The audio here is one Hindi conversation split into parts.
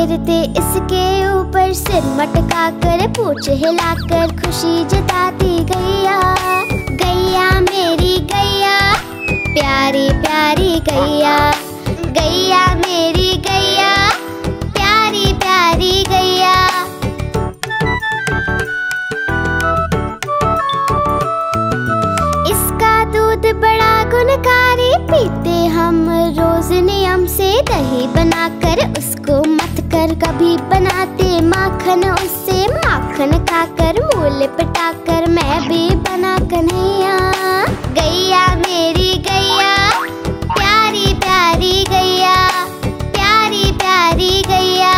फेरते इसके ऊपर, सिर मटका कर पूंछ हिलाकर खुशी जताती गैया। गैया मेरी गैया, प्यारी प्यारी गैया। गैया मेरी गैया, प्यारी प्यारी गैया। इसका दूध बड़ा गुणकारी, पीते हम रोज नियम से। दही बनाकर उसको मथ कर, कभी बनाते माखन उससे। माखन खाकर मूल पटाकर, मैं भी बना कन्हैया। गैया मेरी गैया, प्यारी प्यारी गैया। प्यारी प्यारी गैया।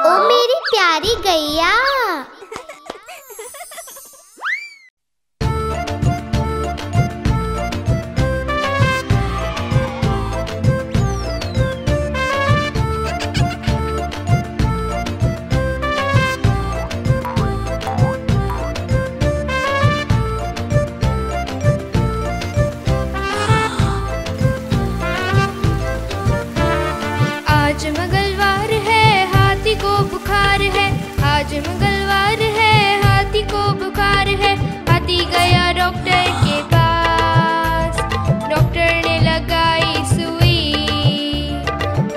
ओ मेरी प्यारी गैया। आज मंगलवार है, हाथी को बुखार है। आज मंगलवार है, हाथी को बुखार है। हाथी गया डॉक्टर के पास, डॉक्टर ने लगाई सुई।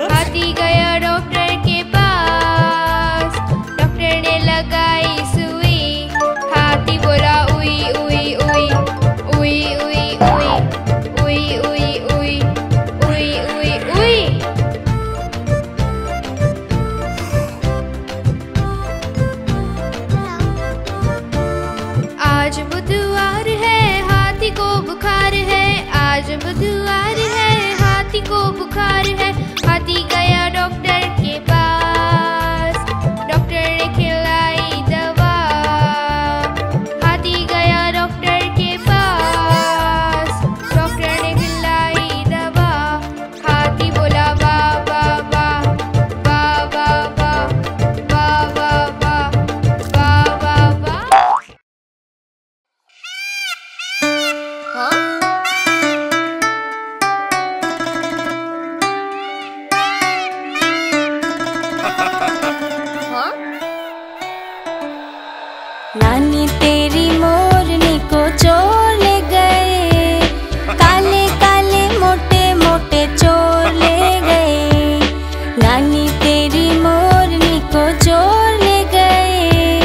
हाथी गया डॉक्टर के पास, डॉक्टर ने लगाई सुई। हाथी बोला उई उई उई उई उई उई उई उई उई उई उई उई। आज बुधवार है, हाथी को बुखार है। आज बुधवार है, हाथी को बुखार है। हाथी गया डॉक्टर के पास, डॉक्टर ने खिलाई दवा। हाथी गया डॉक्टर के पास, डॉक्टर ने खिलाई दवा। हाथी बोला वाह वाह वाह वाह वाह वाह वाह वाह वाह वाह वाह वाह। नानी तेरी मोरनी को चोर ले गए, काले काले मोटे मोटे चोर ले गए। नानी तेरी मोरनी को चोर ले गए,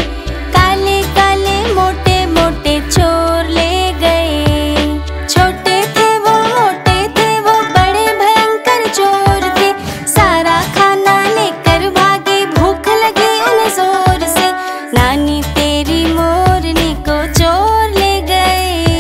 काले काले मोटे मोटे चोर ले गए। छोटे थे वो मोटे थे वो बड़े भयंकर चोर थे, सारा खाना लेकर भागे, भूख लगी उन्हें जोर से। नानी तेरी मोरनी को चोर ले गए।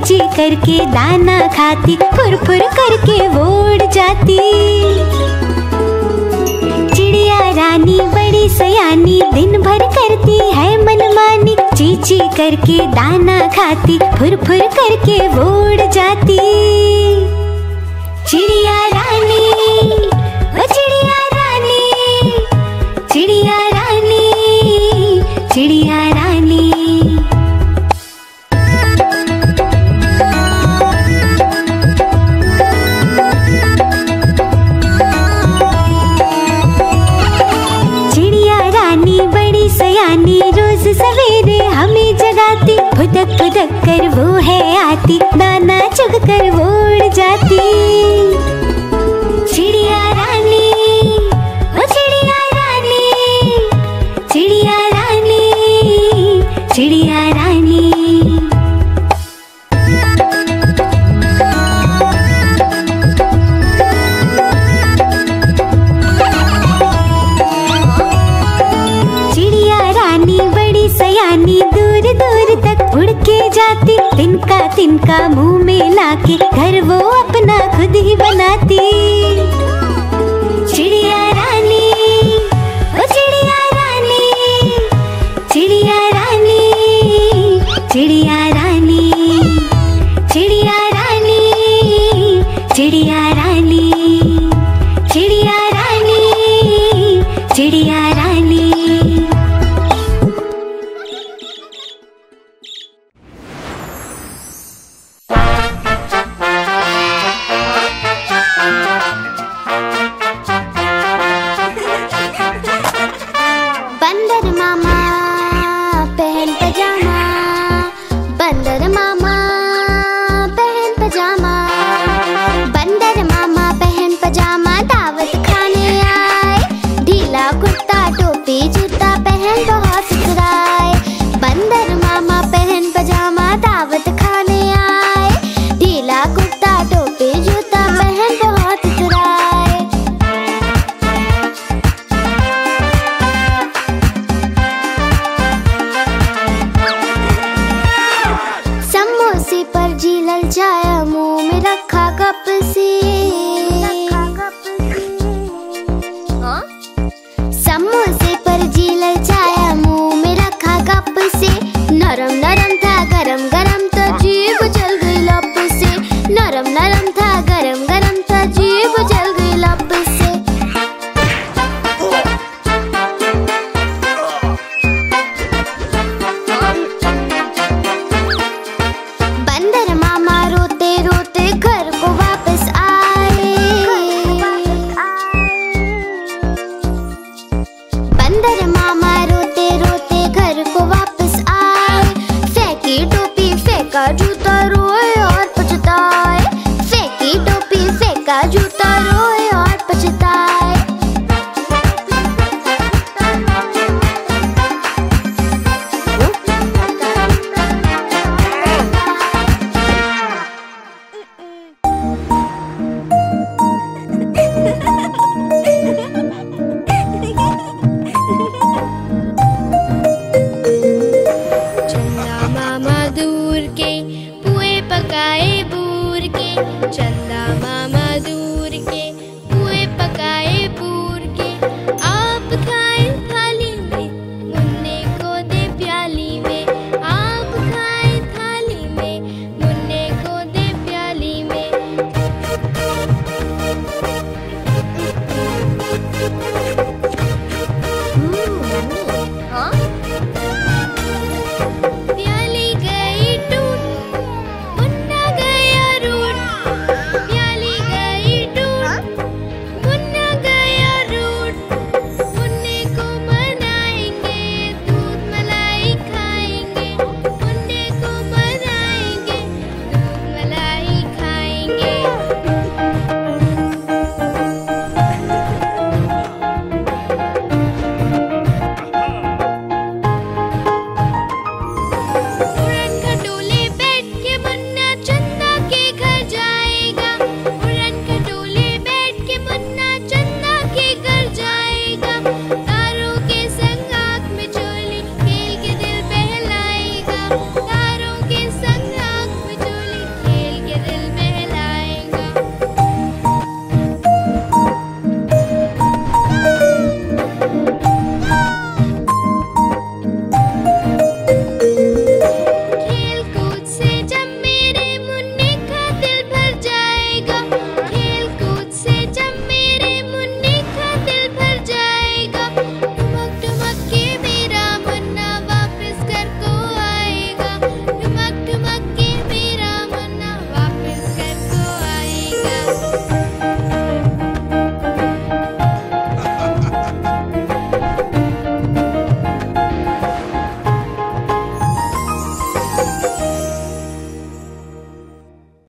ची करके दाना खाती, फुर फुर करके वो उड़ जाती। चिड़िया रानी बड़ी सयानी, दिन भर करती है मनमानी, ची ची करके दाना खाती, फुर फुर करके वो उड़ जाती। चिड़िया रानी, ओ चिड़िया रानी, चिड़िया रानी, चिड़िया रानी। चिड़िया रानी बड़ी सयानी, रोज सवेरे हमें जगाती, फुदक फुदक कर वो है आती, दाना चुग कर वो उड़ जाती। चिड़िया रानी, ओ चिड़िया रानी, चिड़िया रानी, चिड़िया रानी। चिड़िया रानी बड़ी सयानी, दूर दूर तक उड़ के जाती, तिनका तिनका मुंह में लाके घर वो अपना खुद ही बनाती। चिड़िया रानी, ओ चिड़िया रानी, चिड़िया रानी, चिड़िया रानी, चिड़िया रानी, चिड़िया रानी, चिड़िया रानी, चिड़िया रानी। बंदर मामा पहन पजामा, बंदर मामा पहन पजामा, बंदर मामा पहन पजामा, दावत खाने आए, ढीला कुर्ता टोपी जूता पहन बहुत सुधराए। बंदर मामा पहन पजामा, दावत खाने आए, ढीला कुर्ता टोपी जूता पहन बहुत सुधराए। समोसे पर जी ललचाया, मुंह में रखा कप से। समोसे पर जी ललचाया, मुंह में रखा कप से। नरम नरम था गरम गरम तो जीभ जल गई लप से। नरम नरम था गरम गरम तो जीभ जल गई लप से। बंदर मामा रोते रोते घर को वापस आए। बंदर मामा रोते रोते घर को वापस आए। फेंकी टोपी फेंका जूता, रोए और पछताए। फेंकी टोपी फेंका जूता,